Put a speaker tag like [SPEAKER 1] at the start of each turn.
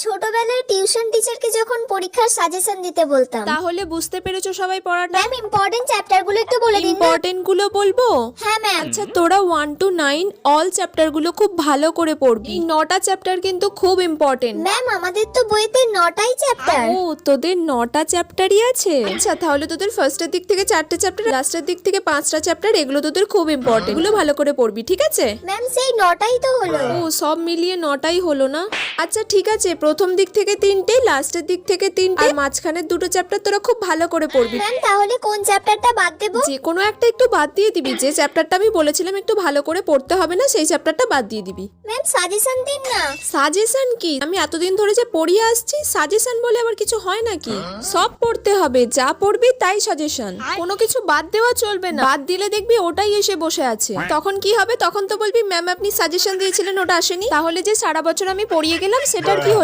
[SPEAKER 1] ছোটবেলায় টিউশন টিচারকে যখন পরীক্ষার সাজেশন দিতে বলতাম।
[SPEAKER 2] তাহলে বুঝতে পেরেছো সবাই পড়াটা?
[SPEAKER 1] ম্যাম ইম্পর্টেন্ট চ্যাপ্টার গুলো একটু বলে দিন না।
[SPEAKER 2] ইম্পর্টেন্ট গুলো বলবো?
[SPEAKER 1] হ্যাঁ ম্যাম।
[SPEAKER 2] আচ্ছা, তোরা 1 to 9 অল চ্যাপ্টার গুলো খুব ভালো করে পড়বি। এই 9টা চ্যাপ্টার কিন্তু খুব ইম্পর্টেন্ট।
[SPEAKER 1] ম্যাম আমাদের তো বইতে 9টাই চ্যাপ্টার।
[SPEAKER 2] ও, তোদের 9টা চ্যাপ্টারই আছে? আচ্ছা, তাহলে তোদের ফার্স্টের দিক থেকে 4টে চ্যাপ্টার, লাস্টের দিক থেকে 5টা চ্যাপ্টার, এগুলো তোদের খুব ইম্পর্টেন্ট। এগুলো ভালো করে পড়বি, ঠিক আছে?
[SPEAKER 1] ম্যাম সেই 9টাই তো হলো।
[SPEAKER 2] ও, সব মিলিয়ে 9টাই হলো না? আচ্ছা ঠিক আছে, প্রথম দিক থেকে 3টে, লাস্টের দিক থেকে 3টে, আর মাঝখানের 2টো চ্যাপ্টার তোরা খুব ভালো করে পড়বি।
[SPEAKER 1] ম্যাম তাহলে কোন চ্যাপ্টারটা বাদ দেব?
[SPEAKER 2] যে কোনো একটা একটু বাদ দিয়ে দিবি। যে চ্যাপ্টারটা আমি বলেছিলাম একটু ভালো করে পড়তে হবে না, সেই চ্যাপ্টারটা বাদ দিয়ে দিবি।
[SPEAKER 1] ম্যাম সাজেশন দিন না।
[SPEAKER 2] সাজেশন কি? আমি এতদিন ধরে যে পড়িয়ে আসছি, সাজেশন বলে আবার কিছু হয় নাকি? সব পড়তে হবে, যা পড়বি তাই সাজেশন। কোনো কিছু বাদ দেওয়া চলবে না। বাদ দিলে দেখবি ওটাই এসে বসে আছে। তখন কি হবে? তখন তো বলবি ম্যাম আপনি সাজেশন দিয়েছিলেন ওটা আসেনি। তাহলে যে সারা বছর আমি পড়িয়ে গেলাম সেটার কি হলো?